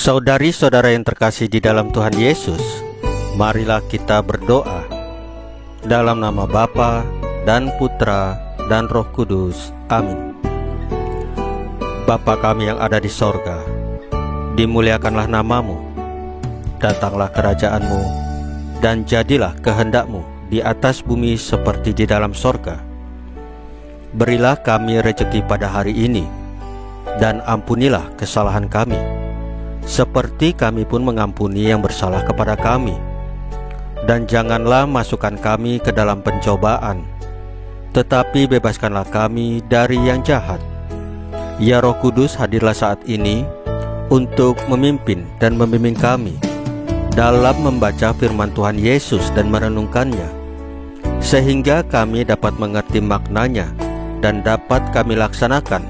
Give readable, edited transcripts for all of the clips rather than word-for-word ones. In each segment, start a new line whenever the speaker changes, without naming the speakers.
Saudari-saudara yang terkasih di dalam Tuhan Yesus, marilah kita berdoa. Dalam nama Bapa dan Putra dan Roh Kudus. Amin. Bapa kami yang ada di sorga, dimuliakanlah namamu, datanglah kerajaanmu, dan jadilah kehendakmu di atas bumi seperti di dalam sorga. Berilah kami rejeki pada hari ini, dan ampunilah kesalahan kami, seperti kami pun mengampuni yang bersalah kepada kami. Dan janganlah masukkan kami ke dalam pencobaan, tetapi bebaskanlah kami dari yang jahat. Ya Roh Kudus, hadirlah saat ini untuk memimpin dan membimbing kami dalam membaca firman Tuhan Yesus dan merenungkannya, sehingga kami dapat mengerti maknanya dan dapat kami laksanakan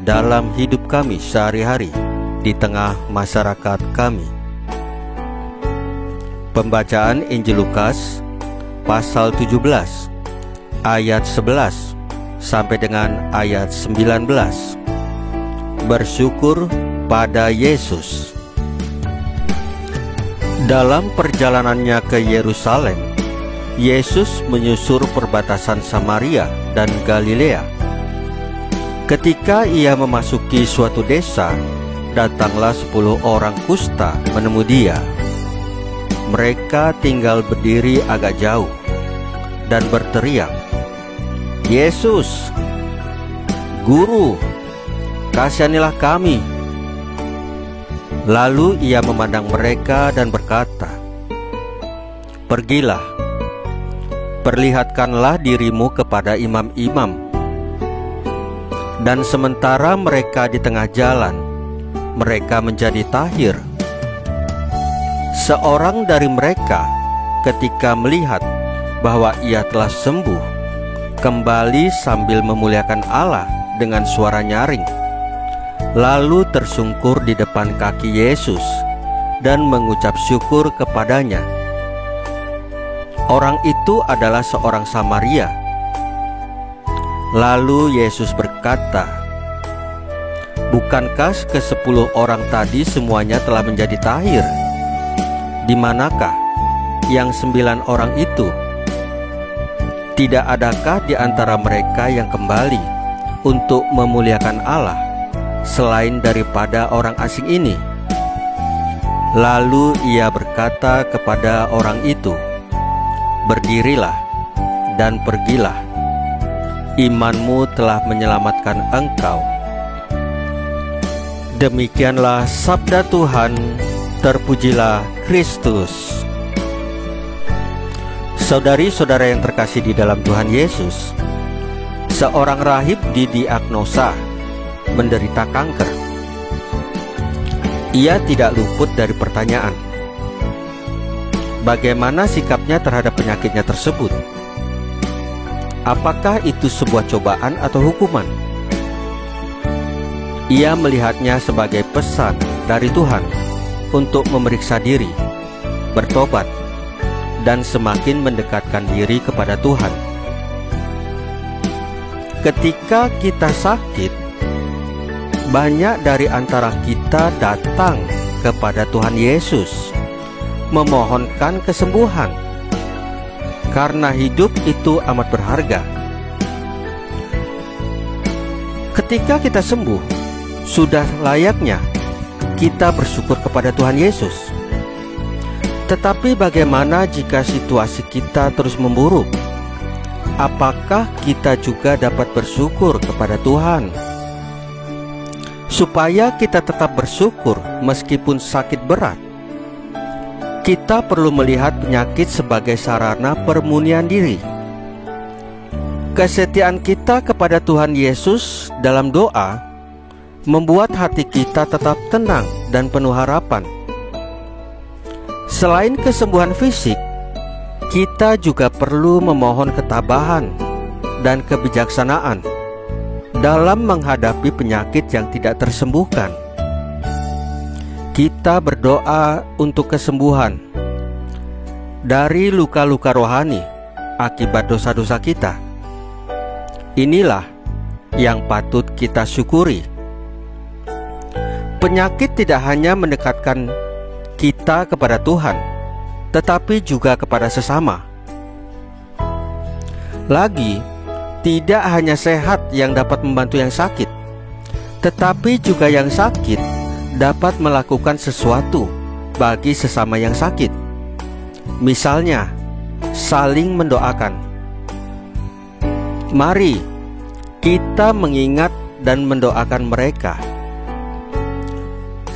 dalam hidup kami sehari-hari di tengah masyarakat kami. Pembacaan Injil Lukas pasal 17 ayat 11 sampai dengan ayat 19. Bersyukur pada Yesus. Dalam perjalanannya ke Yerusalem, Yesus menyusur perbatasan Samaria dan Galilea. Ketika ia memasuki suatu desa, datanglah 10 orang kusta menemui dia. Mereka tinggal berdiri agak jauh dan berteriak, "Yesus, Guru, kasihanilah kami." Lalu ia memandang mereka dan berkata, "Pergilah, perlihatkanlah dirimu kepada imam-imam." Dan sementara mereka di tengah jalan, mereka menjadi tahir. Seorang dari mereka, ketika melihat bahwa ia telah sembuh, kembali sambil memuliakan Allah dengan suara nyaring, lalu tersungkur di depan kaki Yesus dan mengucap syukur kepadanya. Orang itu adalah seorang Samaria. Lalu Yesus berkata, "Bukankah ke-10 orang tadi semuanya telah menjadi tahir? Di manakah yang 9 orang itu? Tidak adakah di antara mereka yang kembali untuk memuliakan Allah selain daripada orang asing ini?" Lalu ia berkata kepada orang itu, "Berdirilah dan pergilah. Imanmu telah menyelamatkan engkau." Demikianlah sabda Tuhan. Terpujilah Kristus. Saudari-saudara yang terkasih di dalam Tuhan Yesus, seorang rahib didiagnosa menderita kanker. Ia tidak luput dari pertanyaan, bagaimana sikapnya terhadap penyakitnya tersebut? Apakah itu sebuah cobaan atau hukuman? Ia melihatnya sebagai pesan dari Tuhan untuk memeriksa diri, bertobat, dan semakin mendekatkan diri kepada Tuhan. Ketika kita sakit, banyak dari antara kita datang kepada Tuhan Yesus memohonkan kesembuhan, karena hidup itu amat berharga. Ketika kita sembuh, sudah layaknya kita bersyukur kepada Tuhan Yesus. Tetapi bagaimana jika situasi kita terus memburuk? Apakah kita juga dapat bersyukur kepada Tuhan? Supaya kita tetap bersyukur meskipun sakit berat, kita perlu melihat penyakit sebagai sarana permunian diri. Kesetiaan kita kepada Tuhan Yesus dalam doa membuat hati kita tetap tenang dan penuh harapan. Selain kesembuhan fisik, kita juga perlu memohon ketabahan dan kebijaksanaan dalam menghadapi penyakit yang tidak tersembuhkan. Kita berdoa untuk kesembuhan dari luka-luka rohani akibat dosa-dosa kita. Inilah yang patut kita syukuri. Penyakit tidak hanya mendekatkan kita kepada Tuhan, tetapi juga kepada sesama. Lagi, tidak hanya sehat yang dapat membantu yang sakit, tetapi juga yang sakit dapat melakukan sesuatu bagi sesama yang sakit. Misalnya, saling mendoakan. Mari kita mengingat dan mendoakan mereka.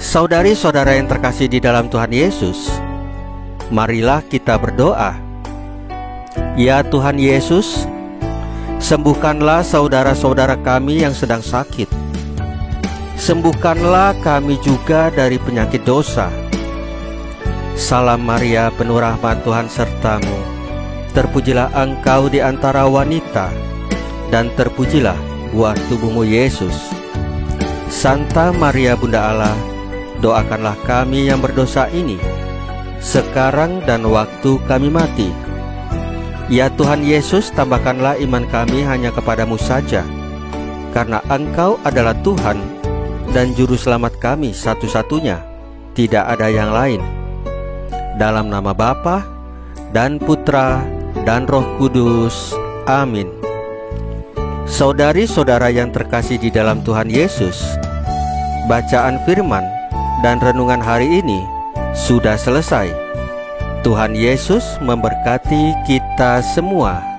Saudari-saudara yang terkasih di dalam Tuhan Yesus, marilah kita berdoa. Ya Tuhan Yesus, sembuhkanlah saudara-saudara kami yang sedang sakit. Sembuhkanlah kami juga dari penyakit dosa. Salam Maria, penuh rahmat, Tuhan sertamu. Terpujilah engkau di antara wanita, dan terpujilah buah tubuhmu Yesus. Santa Maria Bunda Allah, doakanlah kami yang berdosa ini, sekarang dan waktu kami mati. Ya Tuhan Yesus, tambahkanlah iman kami hanya kepadamu saja, karena Engkau adalah Tuhan dan Juru Selamat kami satu-satunya, tidak ada yang lain. Dalam nama Bapa dan Putra dan Roh Kudus. Amin. Saudari-saudara yang terkasih di dalam Tuhan Yesus, bacaan firman dan renungan hari ini sudah selesai. Tuhan Yesus memberkati kita semua.